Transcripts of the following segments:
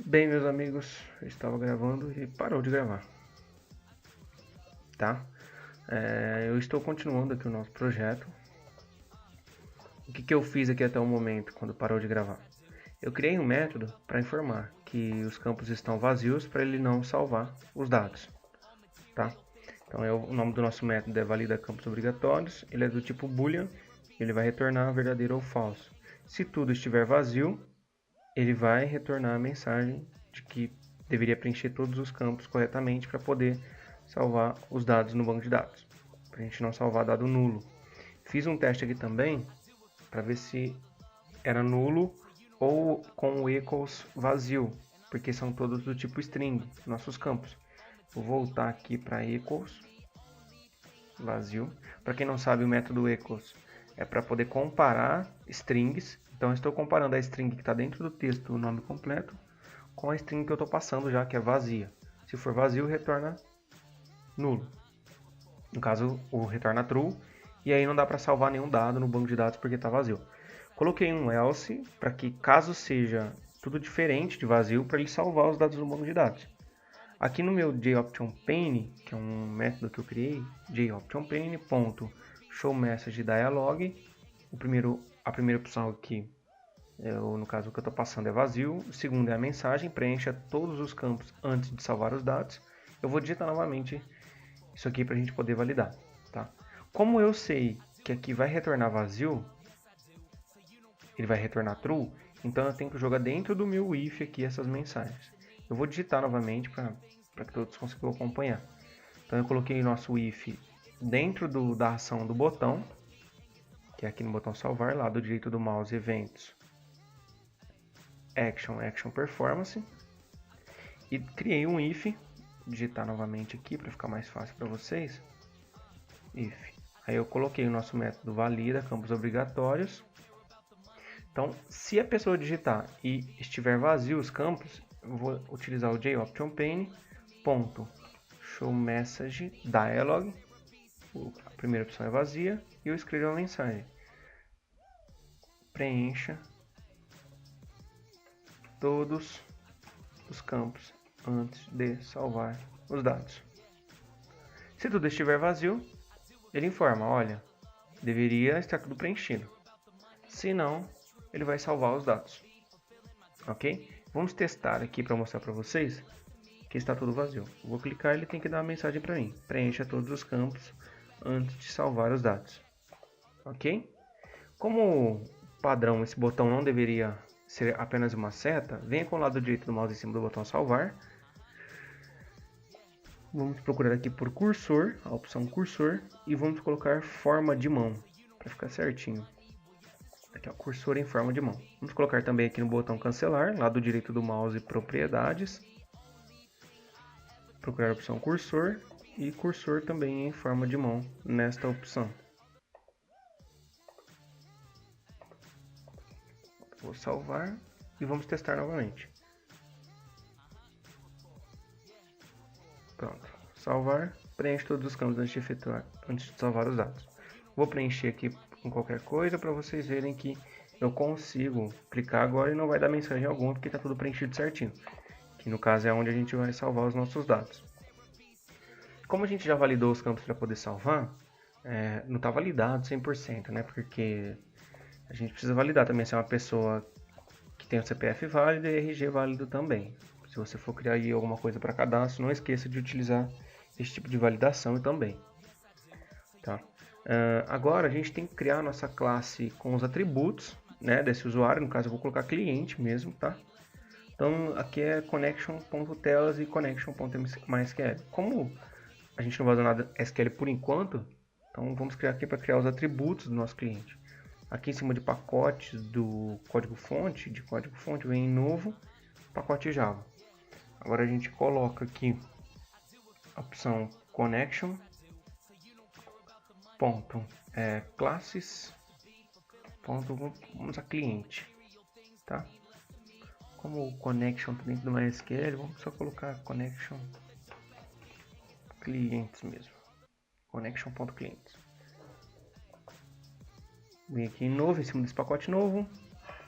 Bem, meus amigos, eu estava gravando e parou de gravar, tá? Eu estou continuando aqui o nosso projeto. O que eu fiz aqui até o momento, quando parou de gravar? Eu criei um método para informar que os campos estão vazios para ele não salvar os dados, tá? Então, o nome do nosso método é valida campos obrigatórios, ele é do tipo boolean, ele vai retornar verdadeiro ou falso. Se tudo estiver vazio, ele vai retornar a mensagem de que deveria preencher todos os campos corretamente para poder salvar os dados no banco de dados, para a gente não salvar dado nulo. Fiz um teste aqui também para ver se era nulo ou com o equals vazio, porque são todos do tipo string, nossos campos. Vou voltar aqui para equals vazio. Para quem não sabe, o método equals é para poder comparar strings. Então, eu estou comparando a string que está dentro do texto, o nome completo, com a string que eu estou passando já, que é vazia. Se for vazio, retorna nulo. No caso, o retorna true. E aí não dá para salvar nenhum dado no banco de dados porque está vazio. Coloquei um else para que, caso seja tudo diferente de vazio, para ele salvar os dados no banco de dados. Aqui no meu JOptionPane, que é um método que eu criei, JOptionPane.showMessageDialog, a primeira opção aqui, no caso o que eu estou passando é vazio, o segundo é a mensagem, preencha todos os campos antes de salvar os dados. Eu vou digitar novamente isso aqui para a gente poder validar, tá? Como eu sei que aqui vai retornar vazio, ele vai retornar true, então eu tenho que jogar dentro do meu if aqui essas mensagens. Eu vou digitar novamente para que todos consigam acompanhar. Então eu coloquei nosso if dentro da ação do botão, que é aqui no botão salvar, lá do direito do mouse, eventos, action performance, e criei um if, digitar novamente aqui para ficar mais fácil para vocês, if. Aí eu coloquei o nosso método valida campos obrigatórios. Então, se a pessoa digitar e estiver vazio os campos, eu vou utilizar o JOptionPane.showMessageDialog. A primeira opção é vazia e eu escrevo uma mensagem. Preencha todos os campos antes de salvar os dados. Se tudo estiver vazio, ele informa, olha, deveria estar tudo preenchido. Se não, ele vai salvar os dados. Ok? Vamos testar aqui para mostrar para vocês que está tudo vazio. Vou clicar e ele tem que dar uma mensagem para mim. Preencha todos os campos antes de salvar os dados. Ok? Como padrão, esse botão não deveria ser apenas uma seta, venha com o lado direito do mouse em cima do botão salvar. Vamos procurar aqui por cursor, a opção cursor, e vamos colocar forma de mão, para ficar certinho. Aqui, ó, cursor em forma de mão. Vamos colocar também aqui no botão cancelar, lado direito do mouse, propriedades. Procurar a opção cursor e cursor também em forma de mão nesta opção. Vou salvar e vamos testar novamente. Pronto, salvar, preenche todos os campos antes de salvar os dados. Vou preencher aqui com qualquer coisa para vocês verem que eu consigo clicar agora e não vai dar mensagem alguma porque está tudo preenchido certinho. Que no caso é onde a gente vai salvar os nossos dados. Como a gente já validou os campos para poder salvar, não está validado 100%, né? Porque a gente precisa validar também se é uma pessoa que tem o CPF válido e RG válido também. Se você for criar aí alguma coisa para cadastro, não esqueça de utilizar esse tipo de validação também. Tá? Agora a gente tem que criar a nossa classe com os atributos, né, desse usuário. No caso eu vou colocar cliente mesmo, tá? Então aqui é connection.telas e connection.mysql. Como a gente não vai usar nada SQL por enquanto, então vamos criar aqui para criar os atributos do nosso cliente. Aqui em cima de pacotes do código-fonte, vem em novo pacote Java. Agora a gente coloca aqui a opção connection classes vamos a cliente, tá? Como o connection está dentro do MySQL, vamos só colocar connection clientes mesmo, connection.clientes. Vem aqui em novo, em cima desse pacote novo,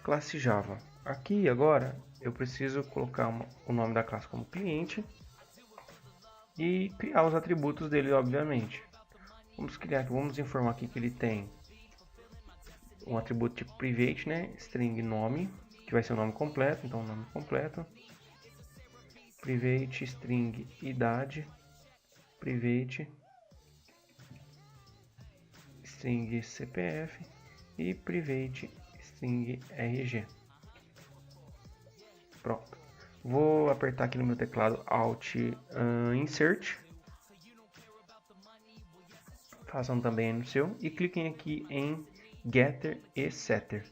classe Java. Aqui agora eu preciso colocar o nome da classe como cliente e criar os atributos dele, obviamente. Vamos informar aqui que ele tem um atributo tipo private, né? String nome, que vai ser o nome completo, então nome completo. Private string idade, private string CPF e private string RG. Pronto. Vou apertar aqui no meu teclado Alt Insert. Façam também no seu e cliquem aqui em Getter e Setter.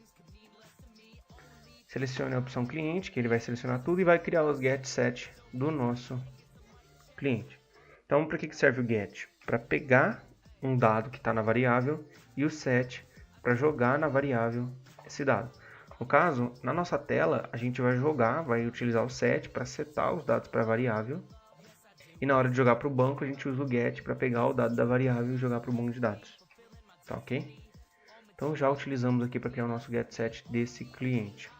Selecione a opção cliente, que ele vai selecionar tudo e vai criar os get set do nosso cliente. Então, para que serve o get? Para pegar um dado que está na variável e o set para jogar na variável esse dado. No caso, na nossa tela, a gente vai utilizar o set para setar os dados para a variável. E na hora de jogar para o banco, a gente usa o get para pegar o dado da variável e jogar para o banco de dados. Tá ok? Então já utilizamos aqui para criar o nosso get set desse cliente.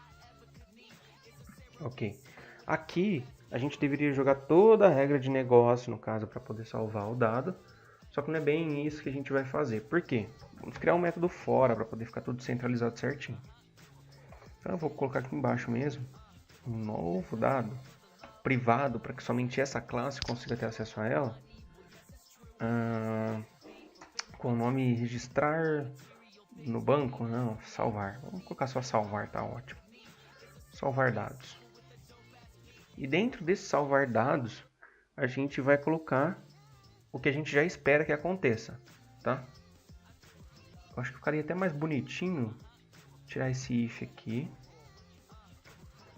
Ok. Aqui a gente deveria jogar toda a regra de negócio, no caso, para poder salvar o dado. Só que não é bem isso que a gente vai fazer. Por quê? Vamos criar um método fora para poder ficar tudo centralizado certinho. Então eu vou colocar aqui embaixo mesmo um novo dado privado para que somente essa classe consiga ter acesso a ela. Com o nome registrar no banco, não, salvar. Vamos colocar só salvar, tá ótimo. Salvar dados. E dentro desse salvar dados, a gente vai colocar o que a gente já espera que aconteça, tá? Eu acho que ficaria até mais bonitinho tirar esse if aqui.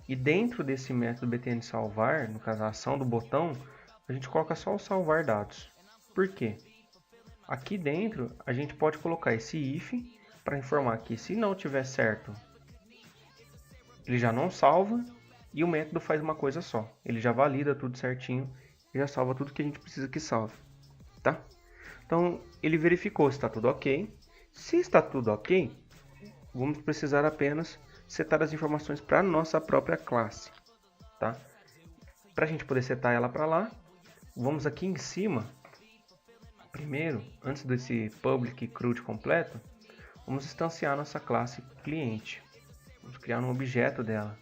E dentro desse método btn salvar, no caso a ação do botão, a gente coloca só o salvar dados. Por quê? Aqui dentro a gente pode colocar esse if para informar que se não tiver certo, ele já não salva e o método faz uma coisa só. Ele já valida tudo certinho e já salva tudo que a gente precisa que salve, tá? Então ele verificou se está tudo ok. Se está tudo ok, vamos precisar apenas setar as informações para a nossa própria classe, tá? Para a gente poder setar ela para lá, vamos aqui em cima, primeiro, antes desse public CRUD completo, vamos instanciar nossa classe cliente. Vamos criar um objeto dela.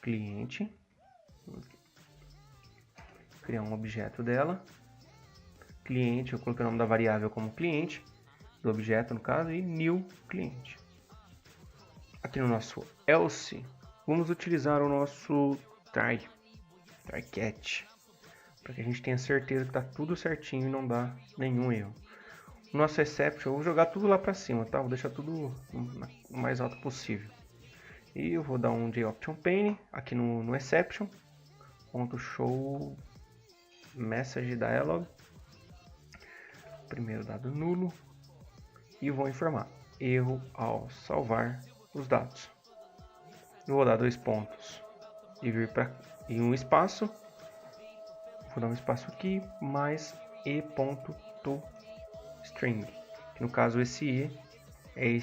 Cliente. Criar um objeto dela. Cliente, eu coloquei o nome da variável como cliente, do objeto no caso, e new cliente. Aqui no nosso else, vamos utilizar o nosso try catch, para que a gente tenha certeza que está tudo certinho e não dá nenhum erro. O nosso exception, eu vou jogar tudo lá para cima, tá? Vou deixar tudo o mais alto possível. E eu vou dar um JOptionPane aqui no exception, .show message dialog, primeiro dado nulo, e vou informar erro ao salvar os dados. Eu vou dar 2 pontos e vir para um espaço. Vou dar um espaço aqui mais e.toString, que no caso esse e é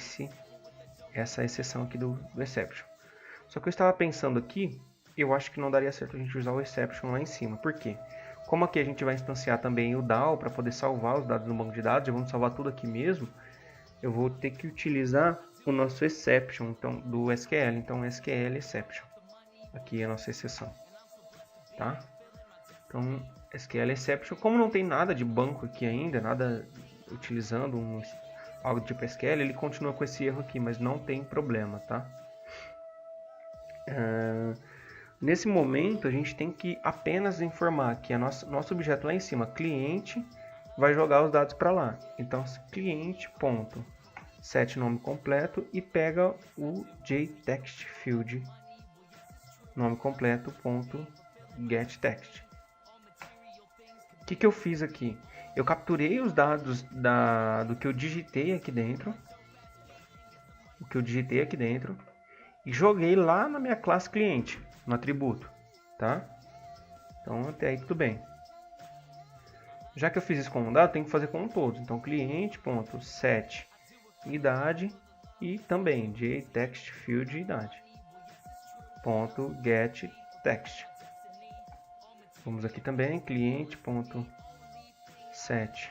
essa exceção aqui do exception. Só que eu estava pensando aqui, eu acho que não daria certo a gente usar o exception lá em cima. Por quê? Como aqui a gente vai instanciar também o DAO para poder salvar os dados no banco de dados, já vamos salvar tudo aqui mesmo, eu vou ter que utilizar o nosso exception então, do SQL. Então, SQL exception. Aqui é a nossa exceção. Tá? Então, SQL exception. Como não tem nada de banco aqui ainda, nada utilizando algo do tipo SQL, ele continua com esse erro aqui, mas não tem problema, tá? Nesse momento, a gente tem que apenas informar que nosso objeto lá em cima, cliente, vai jogar os dados para lá. Então, cliente.set nome completo e pega o jTextField nome completo.getText. O que eu fiz aqui? Eu capturei os dados do que eu digitei aqui dentro. E joguei lá na minha classe cliente, no atributo, tá? Então até aí tudo bem. Já que eu fiz isso com um dado, tem que fazer com todos. Então cliente.set idade e também jTextField idade. Ponto get text. Vamos aqui também cliente.set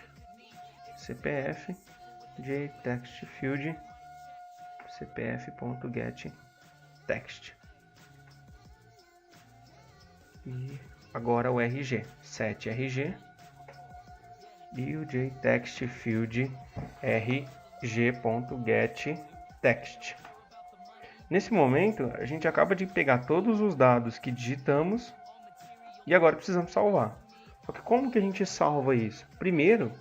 CPF jTextField cpf.getText. E agora o RG, set RG e o jTextField rg.getText. Nesse momento, a gente acaba de pegar todos os dados que digitamos e agora precisamos salvar. Só que como que a gente salva isso? Primeiro,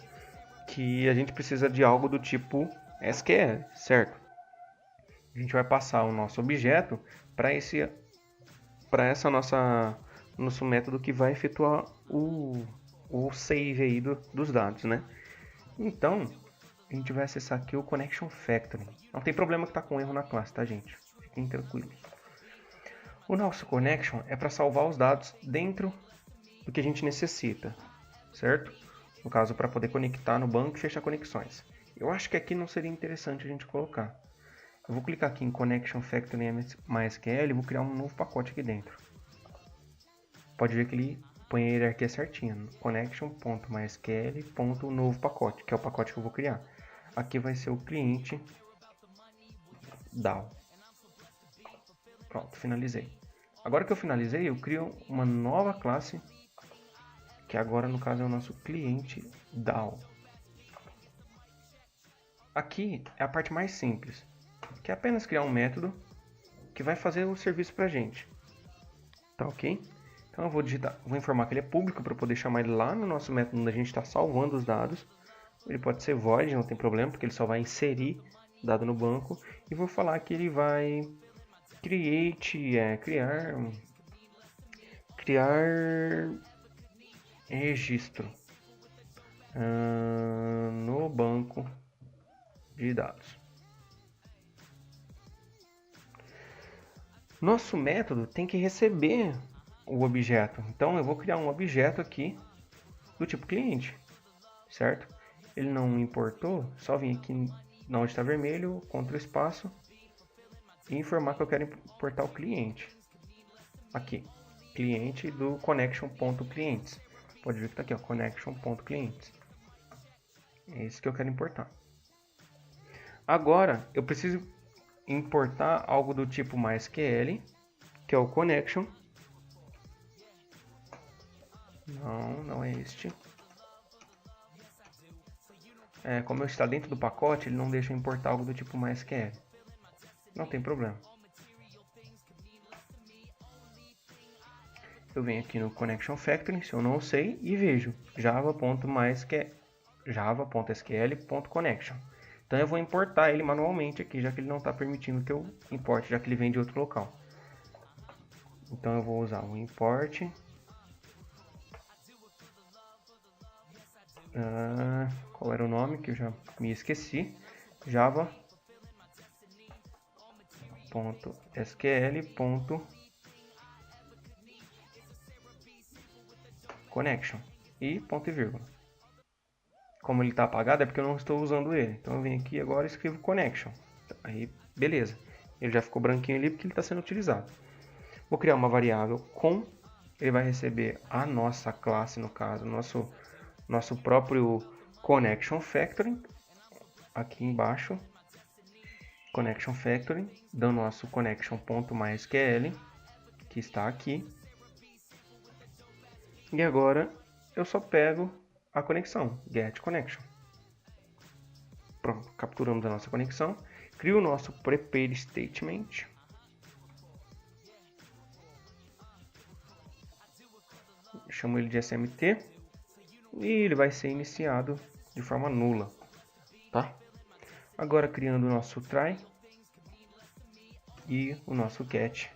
que a gente precisa de algo do tipo SQL, certo? A gente vai passar o nosso objeto para essa nosso método que vai efetuar o save aí dos dados, né? Então, a gente vai acessar aqui o Connection Factory. Não tem problema que está com erro na classe, tá, gente? Fiquem tranquilos. O nosso Connection é para salvar os dados dentro do que a gente necessita, certo? No caso, para poder conectar no banco e fechar conexões. Eu acho que aqui não seria interessante a gente colocar. Eu vou clicar aqui em Connection Factory MySQL e vou criar um novo pacote aqui dentro. Pode ver que ele põe a hierarquia certinha. Connection.mysql.novo pacote, que é o pacote que eu vou criar. Aqui vai ser o cliente DAO. Pronto, finalizei. Agora que eu finalizei, eu crio uma nova classe, que agora no caso é o nosso cliente DAO. Aqui é a parte mais simples, que é apenas criar um método que vai fazer o serviço pra gente. Tá ok? Então eu vou informar que ele é público para poder chamar ele lá no nosso método onde a gente está salvando os dados. Ele pode ser void, não tem problema, porque ele só vai inserir dado no banco. E vou falar que ele vai criar registro no banco de dados. Nosso método tem que receber o objeto. Então eu vou criar um objeto aqui do tipo cliente, certo? Ele não importou, só vim aqui onde está vermelho, Ctrl espaço e informar que eu quero importar o cliente. Aqui, cliente do connection.clientes. Pode ver que está aqui, ó, connection.clientes. É esse que eu quero importar. Agora, eu preciso importar algo do tipo MySQL, que é o connection. Não é este. Como está dentro do pacote, ele não deixa eu importar algo do tipo MySQL. Não tem problema. Eu venho aqui no Connection Factory, se eu não sei, e vejo java.sql.connection. Então eu vou importar ele manualmente aqui, já que ele não está permitindo que eu importe, já que ele vem de outro local. Então eu vou usar o import. Qual era o nome que eu já me esqueci? Java.sql.connection e ponto e vírgula. Como ele está apagado é porque eu não estou usando ele. Então eu venho aqui agora e escrevo connection. Aí beleza. Ele já ficou branquinho ali porque ele está sendo utilizado. Vou criar uma variável com. Ele vai receber a nossa classe, no caso, nosso próprio Connection Factory. Aqui embaixo. Connection Factory. Do nosso connection.mysql. Que está aqui. E agora eu só pego a conexão, get connection. Pronto, capturamos a nossa conexão. Crio o nosso prepared statement. Chamo ele de SMT. E ele vai ser iniciado de forma nula. Tá? Agora criando o nosso try. E o nosso get,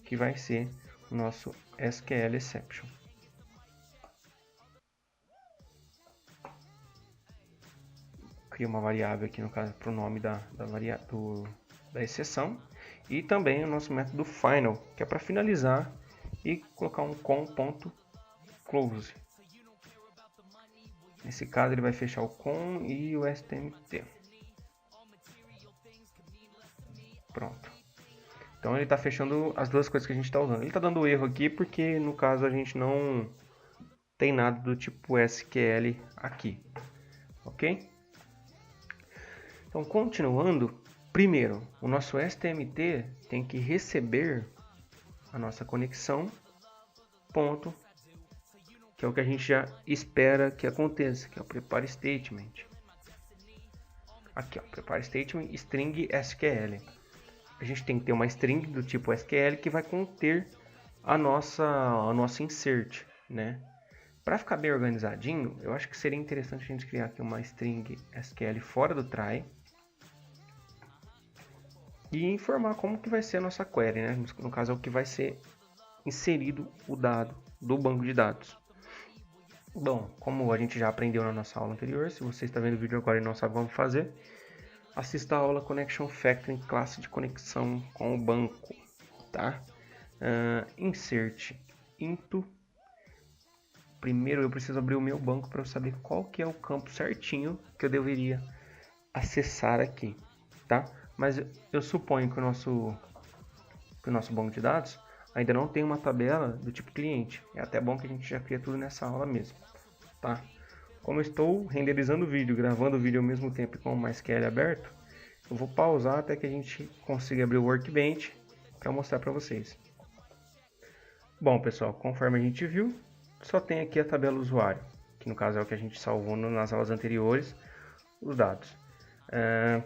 que vai ser o nosso SQL exception. Cria uma variável aqui, no caso, para o nome da exceção. E também o nosso método final, que é para finalizar e colocar um com.close. Nesse caso ele vai fechar o com e o STMT. Pronto. Então ele está fechando as duas coisas que a gente está usando. Ele está dando erro aqui porque no caso a gente não tem nada do tipo SQL aqui, ok? Então continuando, primeiro o nosso STMT tem que receber a nossa conexão, ponto, que é o que a gente já espera que aconteça, que é o prepare statement. Aqui, ó, prepare statement string SQL. A gente tem que ter uma string do tipo SQL que vai conter a nossa insert, né? Para ficar bem organizadinho, eu acho que seria interessante a gente criar aqui uma string SQL fora do try e informar como que vai ser a nossa query, né? No caso é o que vai ser inserido o dado do banco de dados. Bom, como a gente já aprendeu na nossa aula anterior, se você está vendo o vídeo agora e não sabe como fazer, assista a aula Connection Factoring, classe de conexão com o banco, tá? Insert into. Primeiro eu preciso abrir o meu banco para eu saber qual que é o campo certinho que eu deveria acessar aqui, tá? Mas eu suponho que o nosso banco de dados ainda não tem uma tabela do tipo cliente. É até bom que a gente já cria tudo nessa aula mesmo, tá? Como eu estou renderizando o vídeo, gravando o vídeo ao mesmo tempo com o MySQL aberto, eu vou pausar até que a gente consiga abrir o Workbench para mostrar para vocês. Bom, pessoal, conforme a gente viu, só tem aqui a tabela usuário, que no caso é o que a gente salvou nas aulas anteriores, os dados.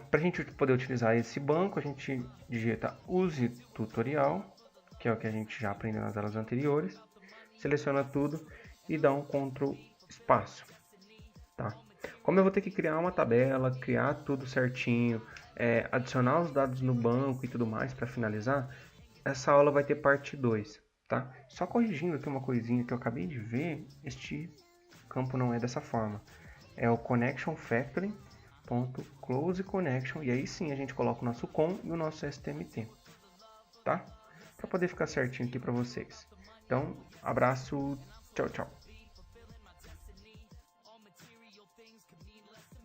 Para a gente poder utilizar esse banco, a gente digita use tutorial, que é o que a gente já aprendeu nas aulas anteriores, seleciona tudo e dá um Ctrl espaço. Tá? Como eu vou ter que criar uma tabela, criar tudo certinho, adicionar os dados no banco e tudo mais para finalizar, essa aula vai ter parte 2. Tá? Só corrigindo aqui uma coisinha que eu acabei de ver, este campo não é dessa forma. É o connection factoring .close connection, e aí sim a gente coloca o nosso com e o nosso STMT, tá? Para poder ficar certinho aqui para vocês. Então, abraço, tchau, tchau.